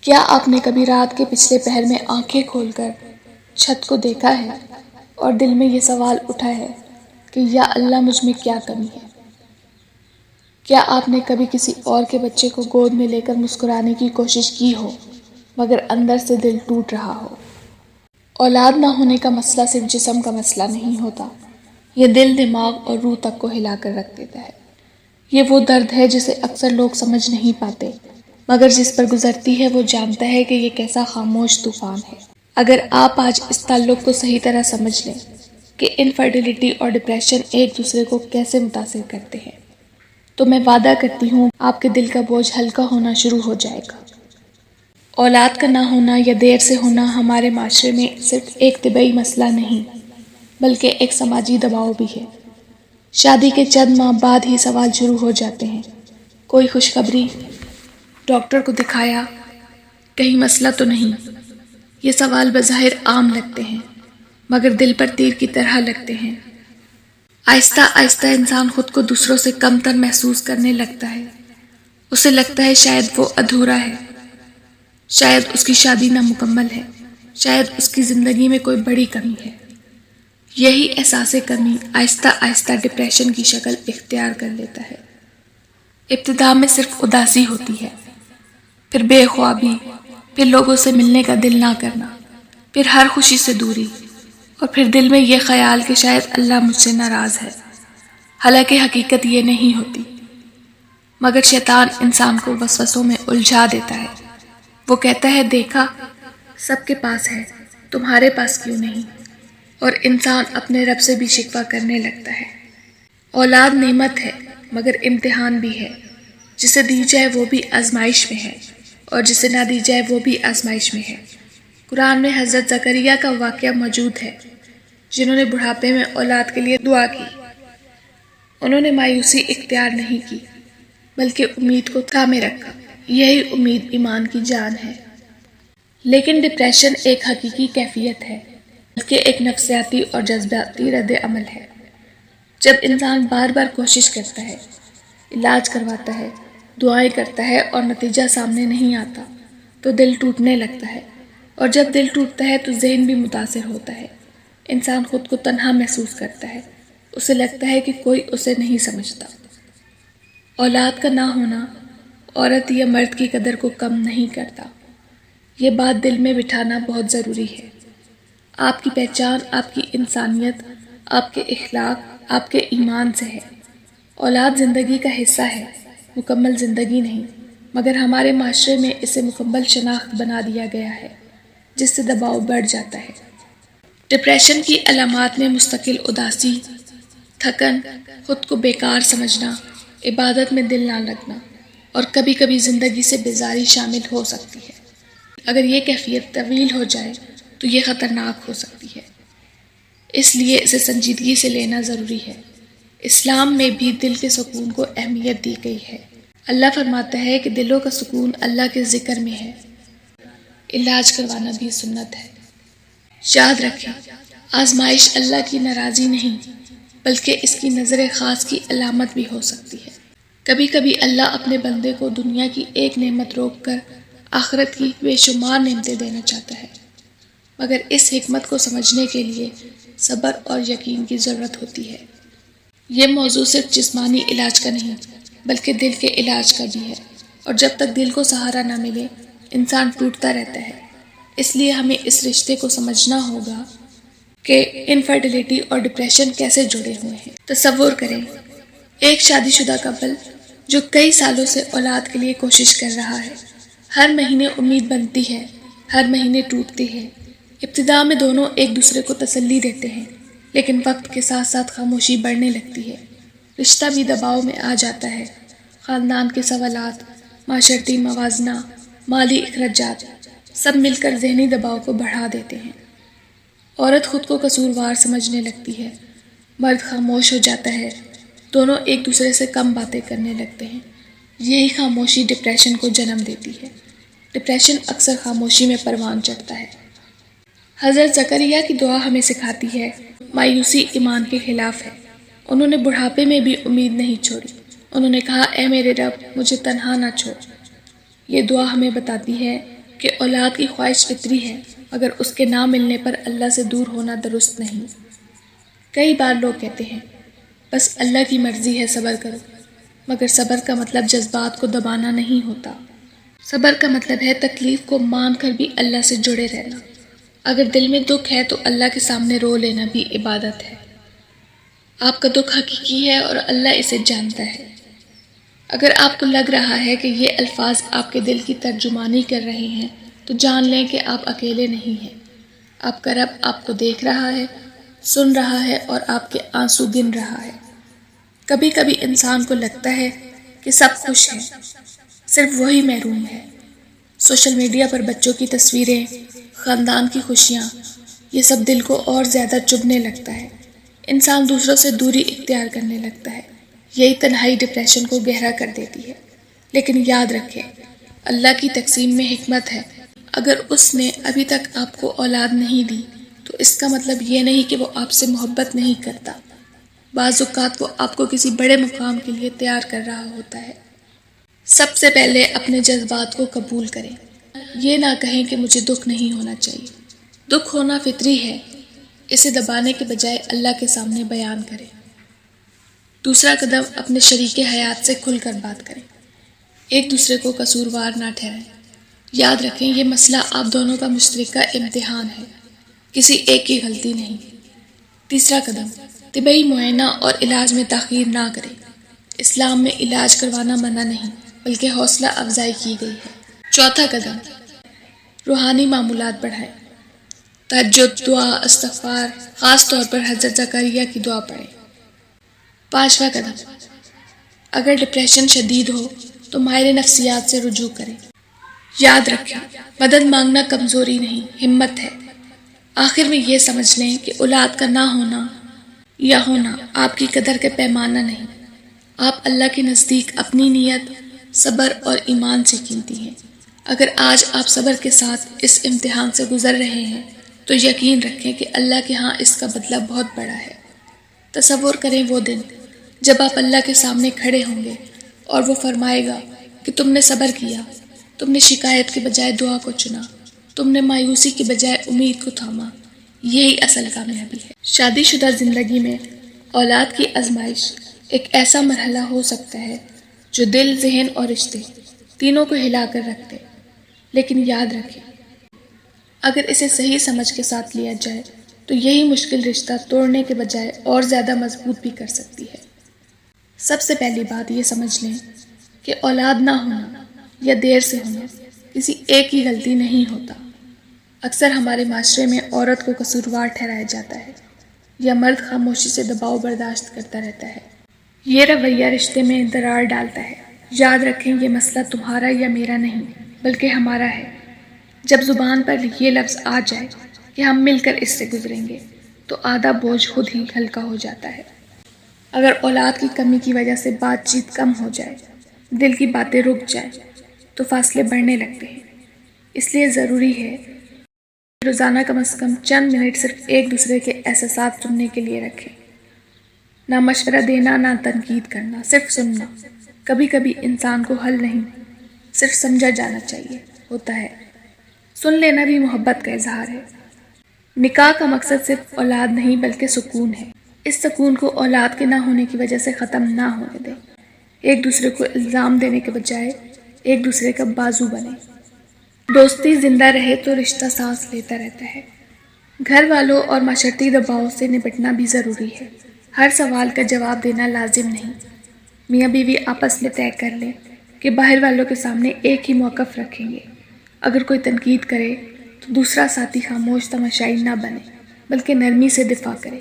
کیا آپ نے کبھی رات کے پچھلے پہر میں آنکھیں کھول کر چھت کو دیکھا ہے اور دل میں یہ سوال اٹھا ہے کہ یا اللہ مجھ میں کیا کمی ہے؟ کیا آپ نے کبھی کسی اور کے بچے کو گود میں لے کر مسکرانے کی کوشش کی ہو مگر اندر سے دل ٹوٹ رہا ہو؟ اولاد نہ ہونے کا مسئلہ صرف جسم کا مسئلہ نہیں ہوتا، یہ دل، دماغ اور روح تک کو ہلا کر رکھ دیتا ہے۔ یہ وہ درد ہے جسے اکثر لوگ سمجھ نہیں پاتے، مگر جس پر گزرتی ہے وہ جانتا ہے کہ یہ کیسا خاموش طوفان ہے۔ اگر آپ آج اس تعلق کو صحیح طرح سمجھ لیں کہ انفرٹیلٹی اور ڈپریشن ایک دوسرے کو کیسے متاثر کرتے ہیں، تو میں وعدہ کرتی ہوں آپ کے دل کا بوجھ ہلکا ہونا شروع ہو جائے گا۔ اولاد کا نہ ہونا یا دیر سے ہونا ہمارے معاشرے میں صرف ایک طبعی مسئلہ نہیں بلکہ ایک سماجی دباؤ بھی ہے۔ شادی کے چند ماہ بعد ہی سوال شروع ہو جاتے ہیں، کوئی خوشخبری؟ ڈاکٹر کو دکھایا؟ کہیں مسئلہ تو نہیں؟ یہ سوال بظاہر عام لگتے ہیں مگر دل پر تیر کی طرح لگتے ہیں۔ آہستہ آہستہ انسان خود کو دوسروں سے کم تر محسوس کرنے لگتا ہے۔ اسے لگتا ہے شاید وہ ادھورا ہے، شاید اس کی شادی نامکمل ہے، شاید اس کی زندگی میں کوئی بڑی کمی ہے۔ یہی احساس کمی آہستہ آہستہ ڈپریشن کی شکل اختیار کر لیتا ہے۔ ابتدا میں صرف اداسی ہوتی ہے، پھر بے خوابی، پھر لوگوں سے ملنے کا دل نہ کرنا، پھر ہر خوشی سے دوری، اور پھر دل میں یہ خیال کہ شاید اللہ مجھ سے ناراض ہے، حالانکہ حقیقت یہ نہیں ہوتی۔ مگر شیطان انسان کو وسوسوں میں الجھا دیتا ہے۔ وہ کہتا ہے دیکھا، سب کے پاس ہے، تمہارے پاس کیوں نہیں؟ اور انسان اپنے رب سے بھی شکوہ کرنے لگتا ہے۔ اولاد نعمت ہے مگر امتحان بھی ہے، جسے دی جائے وہ بھی آزمائش میں ہے اور جسے نہ دی جائے وہ بھی آزمائش میں ہے۔ قرآن میں حضرت زکریا کا واقعہ موجود ہے، جنہوں نے بڑھاپے میں اولاد کے لیے دعا کی۔ انہوں نے مایوسی اختیار نہیں کی بلکہ امید کو تھامے رکھا۔ یہی امید ایمان کی جان ہے۔ لیکن ڈپریشن ایک حقیقی کیفیت ہے بلکہ ایک نفسیاتی اور جذباتی رد عمل ہے۔ جب انسان بار بار کوشش کرتا ہے، علاج کرواتا ہے، دعائیں کرتا ہے اور نتیجہ سامنے نہیں آتا تو دل ٹوٹنے لگتا ہے، اور جب دل ٹوٹتا ہے تو ذہن بھی متاثر ہوتا ہے۔ انسان خود کو تنہا محسوس کرتا ہے، اسے لگتا ہے کہ کوئی اسے نہیں سمجھتا۔ اولاد کا نہ ہونا عورت یا مرد کی قدر کو کم نہیں کرتا۔ یہ بات دل میں بٹھانا بہت ضروری ہے۔ آپ کی پہچان آپ کی انسانیت، آپ کے اخلاق، آپ کے ایمان سے ہے۔ اولاد زندگی کا حصہ ہے، مکمل زندگی نہیں، مگر ہمارے معاشرے میں اسے مکمل شناخت بنا دیا گیا ہے، جس سے دباؤ بڑھ جاتا ہے۔ ڈپریشن کی علامات میں مستقل اداسی، تھکن، خود کو بیکار سمجھنا، عبادت میں دل نہ لگنا اور کبھی کبھی زندگی سے بیزاری شامل ہو سکتی ہے۔ اگر یہ کیفیت طویل ہو جائے تو یہ خطرناک ہو سکتی ہے، اس لیے اسے سنجیدگی سے لینا ضروری ہے۔ اسلام میں بھی دل کے سکون کو اہمیت دی گئی ہے۔ اللہ فرماتا ہے کہ دلوں کا سکون اللہ کے ذکر میں ہے۔ علاج کروانا بھی سنت ہے۔ یاد رکھیں، آزمائش اللہ کی ناراضی نہیں بلکہ اس کی نظر خاص کی علامت بھی ہو سکتی ہے۔ کبھی کبھی اللہ اپنے بندے کو دنیا کی ایک نعمت روک کر آخرت کی بے شمار نعمتیں دینا چاہتا ہے، مگر اس حکمت کو سمجھنے کے لیے صبر اور یقین کی ضرورت ہوتی ہے۔ یہ موضوع صرف جسمانی علاج کا نہیں بلکہ دل کے علاج کا بھی ہے، اور جب تک دل کو سہارا نہ ملے انسان ٹوٹتا رہتا ہے۔ اس لیے ہمیں اس رشتے کو سمجھنا ہوگا کہ انفرٹیلٹی اور ڈپریشن کیسے جڑے ہوئے ہیں۔ تصور کریں، ایک شادی شدہ کپل جو کئی سالوں سے اولاد کے لیے کوشش کر رہا ہے۔ ہر مہینے امید بنتی ہے، ہر مہینے ٹوٹتی ہے۔ ابتدا میں دونوں ایک دوسرے کو تسلی دیتے ہیں، لیکن وقت کے ساتھ ساتھ خاموشی بڑھنے لگتی ہے۔ رشتہ بھی دباؤ میں آ جاتا ہے۔ خاندان کے سوالات، معاشرتی موازنہ، مالی اخراجات سب مل کر ذہنی دباؤ کو بڑھا دیتے ہیں۔ عورت خود کو قصوروار سمجھنے لگتی ہے، مرد خاموش ہو جاتا ہے، دونوں ایک دوسرے سے کم باتیں کرنے لگتے ہیں۔ یہی خاموشی ڈپریشن کو جنم دیتی ہے۔ ڈپریشن اکثر خاموشی میں پروان چڑھتا ہے۔ حضرت زکریا کی دعا ہمیں سکھاتی ہے، مایوسی ایمان کے خلاف ہے۔ انہوں نے بڑھاپے میں بھی امید نہیں چھوڑی۔ انہوں نے کہا، اے میرے رب، مجھے تنہا نہ چھوڑ۔ یہ دعا ہمیں بتاتی ہے کہ اولاد کی خواہش فطری ہے مگر اس کے نہ ملنے پر اللہ سے دور ہونا درست نہیں۔ کئی بار لوگ کہتے ہیں بس اللہ کی مرضی ہے صبر کرو، مگر صبر کا مطلب جذبات کو دبانا نہیں ہوتا۔ صبر کا مطلب ہے تکلیف کو مان کر بھی اللہ سے جڑے رہنا۔ اگر دل میں دکھ ہے تو اللہ کے سامنے رو لینا بھی عبادت ہے۔ آپ کا دکھ حقیقی ہے اور اللہ اسے جانتا ہے۔ اگر آپ کو لگ رہا ہے کہ یہ الفاظ آپ کے دل کی ترجمانی کر رہے ہیں تو جان لیں کہ آپ اکیلے نہیں ہیں۔ آپ کا رب آپ کو دیکھ رہا ہے، سن رہا ہے اور آپ کے آنسو گن رہا ہے۔ کبھی کبھی انسان کو لگتا ہے کہ سب خوش ہیں، صرف وہی محروم ہے۔ سوشل میڈیا پر بچوں کی تصویریں، خاندان کی خوشیاں، یہ سب دل کو اور زیادہ چبھنے لگتا ہے۔ انسان دوسروں سے دوری اختیار کرنے لگتا ہے۔ یہی تنہائی ڈپریشن کو گہرا کر دیتی ہے۔ لیکن یاد رکھیں، اللہ کی تقسیم میں حکمت ہے۔ اگر اس نے ابھی تک آپ کو اولاد نہیں دی تو اس کا مطلب یہ نہیں کہ وہ آپ سے محبت نہیں کرتا۔ بعض اوقات وہ آپ کو کسی بڑے مقام کے لیے تیار کر رہا ہوتا ہے۔ سب سے پہلے اپنے جذبات کو قبول کریں۔ یہ نہ کہیں کہ مجھے دکھ نہیں ہونا چاہیے۔ دکھ ہونا فطری ہے، اسے دبانے کے بجائے اللہ کے سامنے بیان کریں۔ دوسرا قدم، اپنے شریک حیات سے کھل کر بات کریں۔ ایک دوسرے کو قصوروار نہ ٹھہرائیں۔ یاد رکھیں یہ مسئلہ آپ دونوں کا مشترکہ امتحان ہے، کسی ایک کی غلطی نہیں۔ تیسرا قدم، طبی معائنہ اور علاج میں تاخیر نہ کریں۔ اسلام میں علاج کروانا منع نہیں بلکہ حوصلہ افزائی کی گئی ہے۔ چوتھا قدم، روحانی معمولات بڑھائیں۔ تہجد، دعا، استغفار، خاص طور پر حضرت زکریا کی دعا پڑھیں۔ پانچواں قدم، اگر ڈپریشن شدید ہو تو ماہر نفسیات سے رجوع کریں۔ یاد رکھیں، مدد مانگنا کمزوری نہیں، ہمت ہے۔ آخر میں یہ سمجھ لیں کہ اولاد کا نہ ہونا یا ہونا آپ کی قدر کا پیمانہ نہیں۔ آپ اللہ کے نزدیک اپنی نیت، صبر اور ایمان سے قیمتی ہیں۔ اگر آج آپ صبر کے ساتھ اس امتحان سے گزر رہے ہیں تو یقین رکھیں کہ اللہ کے ہاں اس کا بدلہ بہت بڑا ہے۔ تصور کریں وہ دن جب آپ اللہ کے سامنے کھڑے ہوں گے اور وہ فرمائے گا کہ تم نے صبر کیا، تم نے شکایت کے بجائے دعا کو چنا، تم نے مایوسی کے بجائے امید کو تھاما۔ یہی اصل کامیابی ہے۔ شادی شدہ زندگی میں اولاد کی آزمائش ایک ایسا مرحلہ ہو سکتا ہے جو دل، ذہن اور رشتے تینوں کو ہلا کر رکھ دے۔ لیکن یاد رکھیں، اگر اسے صحیح سمجھ کے ساتھ لیا جائے تو یہی مشکل رشتہ توڑنے کے بجائے اور زیادہ مضبوط بھی کر سکتی ہے۔ سب سے پہلی بات یہ سمجھ لیں کہ اولاد نہ ہونا یا دیر سے ہونا کسی ایک کی غلطی نہیں ہوتا۔ اکثر ہمارے معاشرے میں عورت کو قصوروار ٹھہرایا جاتا ہے یا مرد خاموشی سے دباؤ برداشت کرتا رہتا ہے۔ یہ رویہ رشتے میں درار ڈالتا ہے۔ یاد رکھیں یہ مسئلہ تمہارا یا میرا نہیں بلکہ ہمارا ہے۔ جب زبان پر یہ لفظ آ جائے کہ ہم مل کر اس سے گزریں گے تو آدھا بوجھ خود ہی ہلکا ہو جاتا ہے۔ اگر اولاد کی کمی کی وجہ سے بات چیت کم ہو جائے، دل کی باتیں رک جائیں تو فاصلے بڑھنے لگتے ہیں۔ اس لیے ضروری ہے روزانہ کم از کم چند منٹ صرف ایک دوسرے کے احساسات سننے کے لیے رکھیں۔ نہ مشورہ دینا، نہ تنقید کرنا، صرف سننا۔ کبھی کبھی انسان کو حل نہیں، صرف سمجھا جانا چاہیے ہوتا ہے۔ سن لینا بھی محبت کا اظہار ہے۔ نکاح کا مقصد صرف اولاد نہیں بلکہ سکون ہے۔ اس سکون کو اولاد کے نہ ہونے کی وجہ سے ختم نہ ہونے دیں۔ ایک دوسرے کو الزام دینے کے بجائے ایک دوسرے کا بازو بنیں۔ دوستی زندہ رہے تو رشتہ سانس لیتا رہتا ہے۔ گھر والوں اور معاشرتی دباؤ سے نپٹنا بھی ضروری ہے۔ ہر سوال کا جواب دینا لازم نہیں۔ میاں بیوی آپس میں طے کر لیں کہ باہر والوں کے سامنے ایک ہی موقف رکھیں گے۔ اگر کوئی تنقید کرے تو دوسرا ساتھی خاموش تماشائی نہ بنے بلکہ نرمی سے دفاع کرے۔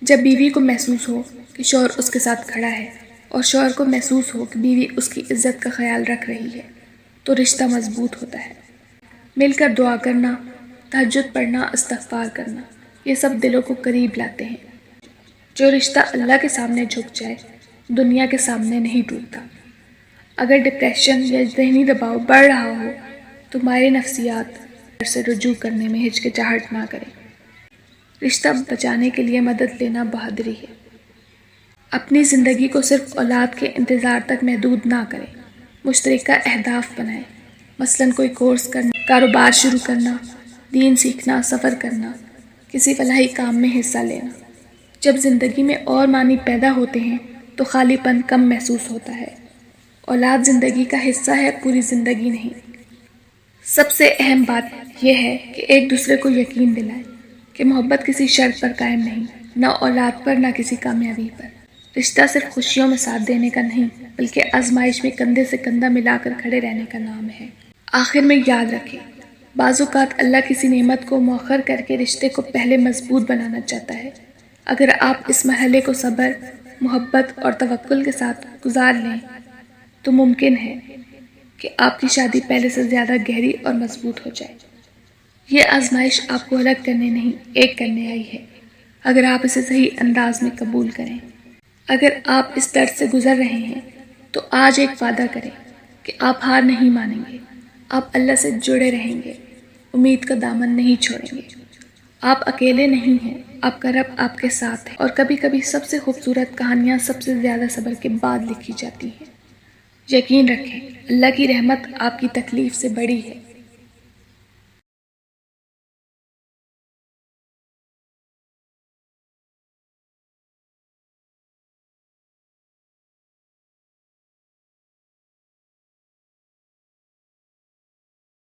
جب بیوی کو محسوس ہو کہ شوہر اس کے ساتھ کھڑا ہے اور شوہر کو محسوس ہو کہ بیوی اس کی عزت کا خیال رکھ رہی ہے تو رشتہ مضبوط ہوتا ہے۔ مل کر دعا کرنا، تہجد پڑھنا، استغفار کرنا، یہ سب دلوں کو قریب لاتے ہیں۔ جو رشتہ اللہ کے سامنے جھک جائے دنیا کے سامنے نہیں ٹوٹتا۔ اگر ڈپریشن یا ذہنی دباؤ بڑھ رہا ہو تو ماہر نفسیات سے رجوع کرنے میں ہچکچاہٹ نہ کریں۔ رشتہ بچانے کے لیے مدد لینا بہادری ہے۔ اپنی زندگی کو صرف اولاد کے انتظار تک محدود نہ کریں۔ مشترکہ اہداف بنائیں، مثلاً کوئی کورس کرنا کاروبار شروع کرنا، دین سیکھنا، سفر کرنا، کسی فلاحی کام میں حصہ لینا۔ جب زندگی میں اور معنی پیدا ہوتے ہیں تو خالی پن کم محسوس ہوتا ہے۔ اولاد زندگی کا حصہ ہے، پوری زندگی نہیں۔ سب سے اہم بات یہ ہے کہ ایک دوسرے کو یقین دلائیں کہ محبت کسی شرط پر قائم نہیں، نہ اولاد پر، نہ کسی کامیابی پر۔ رشتہ صرف خوشیوں میں ساتھ دینے کا نہیں، بلکہ آزمائش میں کندھے سے کندھا ملا کر کھڑے رہنے کا نام ہے۔ آخر میں یاد رکھیں، بعض اوقات اللہ کسی نعمت کو مؤخر کر کے رشتے کو پہلے مضبوط بنانا چاہتا ہے۔ اگر آپ اس مرحلے کو صبر، محبت اور توکل کے ساتھ گزار لیں تو ممکن ہے کہ آپ کی شادی پہلے سے زیادہ گہری اور مضبوط ہو جائے۔ یہ آزمائش آپ کو الگ کرنے نہیں، ایک کرنے آئی ہے، اگر آپ اسے صحیح انداز میں قبول کریں۔ اگر آپ اس درد سے گزر رہے ہیں تو آج ایک وعدہ کریں کہ آپ ہار نہیں مانیں گے، آپ اللہ سے جڑے رہیں گے، امید کا دامن نہیں چھوڑیں گے۔ آپ اکیلے نہیں ہیں، آپ کا رب آپ کے ساتھ ہے، اور کبھی کبھی سب سے خوبصورت کہانیاں سب سے زیادہ صبر کے بعد لکھی جاتی ہیں۔ یقین رکھیں، اللہ کی رحمت آپ کی تکلیف سے بڑی ہے۔